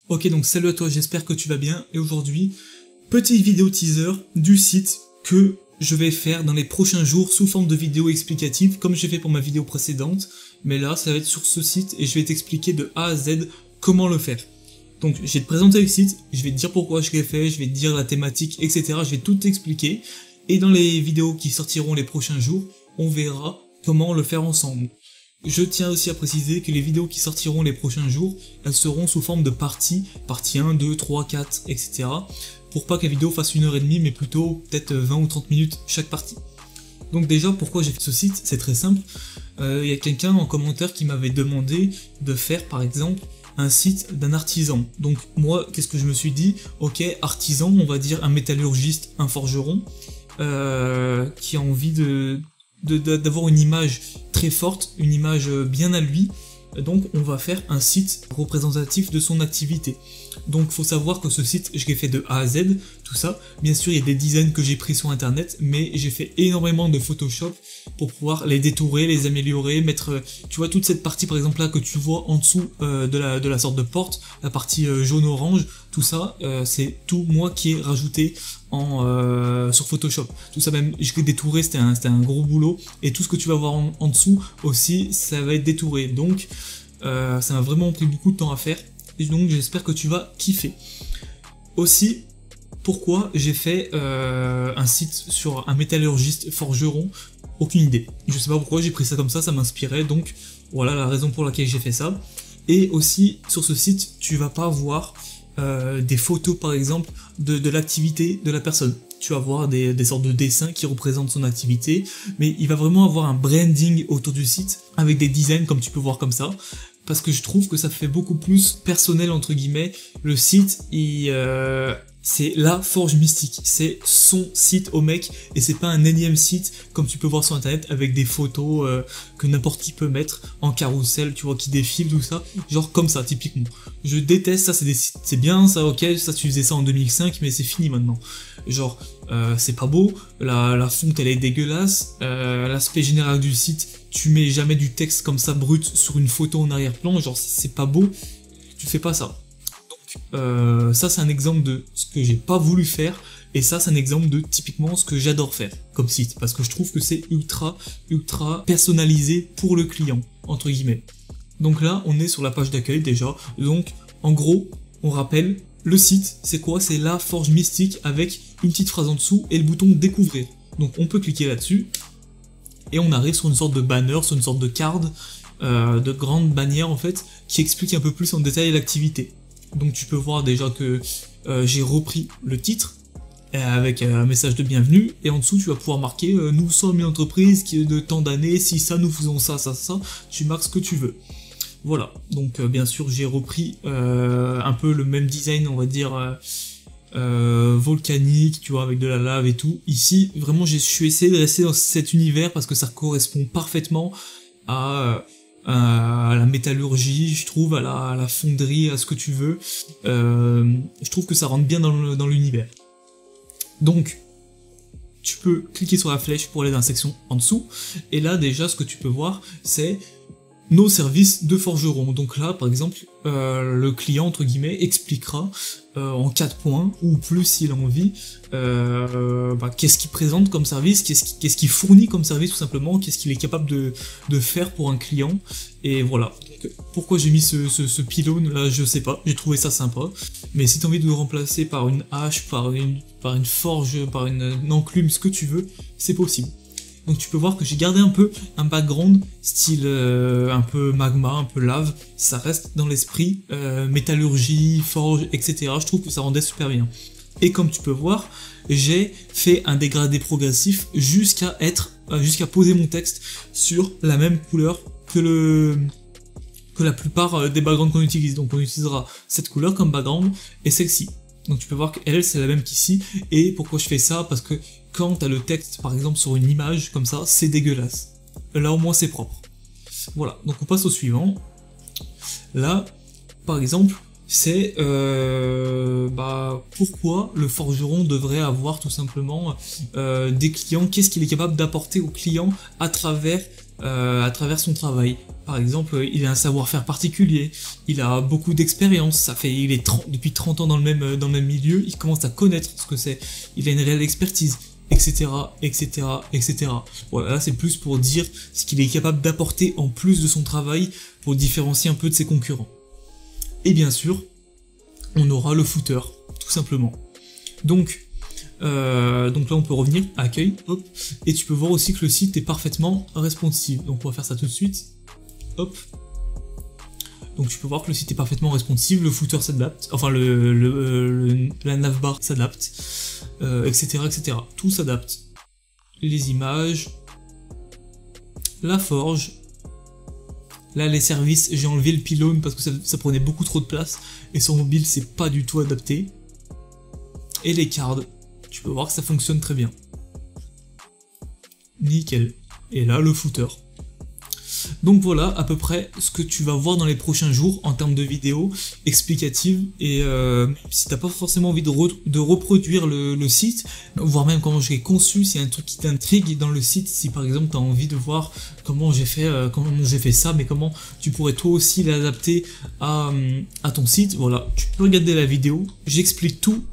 Ok, donc salut à toi, j'espère que tu vas bien, et aujourd'hui, petite vidéo teaser du site que je vais faire dans les prochains jours sous forme de vidéo explicative, comme j'ai fait pour ma vidéo précédente, mais là, ça va être sur ce site, et je vais t'expliquer de A à Z comment le faire. Donc, je vais te présenter le site, je vais te dire pourquoi je l'ai fait, je vais te dire la thématique, etc., je vais tout t'expliquer, et dans les vidéos qui sortiront les prochains jours, on verra comment le faire ensemble. Je tiens aussi à préciser que les vidéos qui sortiront les prochains jours, elles seront sous forme de partie 1, 2, 3, 4, etc. Pour pas que la vidéo fasse 1h30, mais plutôt peut-être 20 ou 30 minutes chaque partie. Donc déjà, pourquoi j'ai fait ce site? C'est très simple. Il y a quelqu'un en commentaire qui m'avait demandé de faire par exemple un site d'un artisan. Donc moi, qu'est-ce que je me suis dit? Ok, artisan, on va dire un métallurgiste, un forgeron, qui a envie d'avoir une image très forte, une image bien à lui, donc on va faire un site représentatif de son activité. Donc faut savoir que ce site, je l'ai fait de A à Z, tout ça. Bien sûr, il y a des designs que j'ai pris sur internet, mais j'ai fait énormément de Photoshop pour pouvoir les détourer, les améliorer, mettre, tu vois, toute cette partie par exemple là que tu vois en dessous de la sorte de porte, la partie jaune-orange, tout ça, c'est tout moi qui ai rajouté sur Photoshop. Tout ça même, je l'ai détouré, c'était un gros boulot, et tout ce que tu vas voir en dessous aussi, ça va être détouré. Donc ça m'a vraiment pris beaucoup de temps à faire, et donc j'espère que tu vas kiffer. Aussi, pourquoi j'ai fait un site sur un métallurgiste forgeron? Aucune idée. Je sais pas pourquoi j'ai pris ça comme ça m'inspirait, donc voilà la raison pour laquelle j'ai fait ça. Et aussi, sur ce site, tu vas pas voir des photos par exemple de l'activité de la personne. Tu vas voir des sortes de dessins qui représentent son activité, mais il va vraiment avoir un branding autour du site, avec des designs comme tu peux voir comme ça, parce que je trouve que ça fait beaucoup plus personnel entre guillemets. Le site, c'est la Forge Mystique, c'est son site au mec, et c'est pas un énième site comme tu peux voir sur internet avec des photos que n'importe qui peut mettre en carrousel, tu vois, qui défilent, tout ça, genre comme ça typiquement. Je déteste ça, c'est bien ça, ok, ça tu faisais ça en 2005, mais c'est fini maintenant. Genre, c'est pas beau, la fonte elle est dégueulasse, l'aspect général du site, tu mets jamais du texte comme ça brut sur une photo en arrière-plan, genre c'est pas beau, tu fais pas ça. Ça c'est un exemple de ce que j'ai pas voulu faire, et ça c'est un exemple de typiquement ce que j'adore faire comme site, parce que je trouve que c'est ultra personnalisé pour le client, entre guillemets. Donc là on est sur la page d'accueil déjà, donc en gros on rappelle, le site c'est quoi? C'est la Forge Mystique avec une petite phrase en dessous et le bouton découvrir. Donc on peut cliquer là-dessus et on arrive sur une sorte de banner, sur une sorte de card, de grande bannière en fait, qui explique un peu plus en détail l'activité. Donc tu peux voir déjà que j'ai repris le titre avec un message de bienvenue, et en dessous tu vas pouvoir marquer nous sommes une entreprise qui est de tant d'années, si ça nous faisons ça, tu marques ce que tu veux. Voilà, donc bien sûr j'ai repris un peu le même design, on va dire volcanique, tu vois, avec de la lave et tout. Ici vraiment je suis essayé de rester dans cet univers parce que ça correspond parfaitement à la métallurgie, je trouve, à la fonderie, à ce que tu veux. Je trouve que ça rentre bien dans l'univers. Donc, tu peux cliquer sur la flèche pour aller dans la section en dessous, et là déjà ce que tu peux voir, c'est nos services de forgeron. Donc là, par exemple, le client, entre guillemets, expliquera en 4 points, ou plus s'il a envie, qu'est-ce qu'il présente comme service, qu'est-ce qu'il fournit comme service tout simplement, qu'est-ce qu'il est capable de faire pour un client, et voilà. Donc, pourquoi j'ai mis ce pylône là, je sais pas, j'ai trouvé ça sympa, mais si tu as envie de le remplacer par une hache, par une forge, par une enclume, ce que tu veux, c'est possible. Donc tu peux voir que j'ai gardé un peu un background style un peu magma, un peu lave, ça reste dans l'esprit métallurgie, forge, etc. Je trouve que ça rendait super bien. Et comme tu peux voir, j'ai fait un dégradé progressif jusqu'à poser mon texte sur la même couleur que la plupart des backgrounds qu'on utilise. Donc on utilisera cette couleur comme background et celle-ci. Donc tu peux voir qu'elle c'est la même qu'ici, et pourquoi je fais ça? Parce que quand t'as le texte par exemple sur une image comme ça, c'est dégueulasse. Là au moins c'est propre. Voilà, donc on passe au suivant. Là, par exemple, c'est pourquoi le forgeron devrait avoir tout simplement des clients, qu'est-ce qu'il est capable d'apporter aux clients à travers à travers son travail. Par exemple, il a un savoir-faire particulier, il a beaucoup d'expérience, il est depuis 30 ans dans le même milieu, il commence à connaître ce que c'est, il a une réelle expertise, etc., etc., etc. Voilà, là c'est plus pour dire ce qu'il est capable d'apporter en plus de son travail pour le différencier un peu de ses concurrents. Et bien sûr, on aura le footer, tout simplement. Donc là on peut revenir à accueil, hop, et tu peux voir aussi que le site est parfaitement responsive. Donc on va faire ça tout de suite. Hop. Donc tu peux voir que le site est parfaitement responsive, le footer s'adapte, enfin la navbar s'adapte, etc., etc. Tout s'adapte. Les images, la forge. Là les services, j'ai enlevé le pylône parce que ça prenait beaucoup trop de place et sur mobile c'est pas du tout adapté. Et les cards, tu peux voir que ça fonctionne très bien. Nickel. Et là le footer. Donc voilà à peu près ce que tu vas voir dans les prochains jours en termes de vidéos explicatives, et si t'as pas forcément envie de reproduire le site, voire même comment j'ai conçu, s'il y a un truc qui t'intrigue dans le site, si par exemple tu as envie de voir comment j'ai fait ça, mais comment tu pourrais toi aussi l'adapter à ton site, voilà, tu peux regarder la vidéo, j'explique tout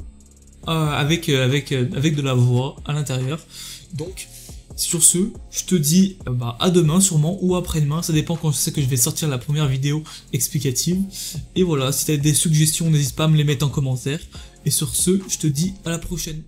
avec de la voix à l'intérieur. Donc sur ce, je te dis à demain sûrement, ou après-demain, ça dépend quand je sais que je vais sortir la première vidéo explicative. Et voilà, si tu as des suggestions, n'hésite pas à me les mettre en commentaire. Et sur ce, je te dis à la prochaine.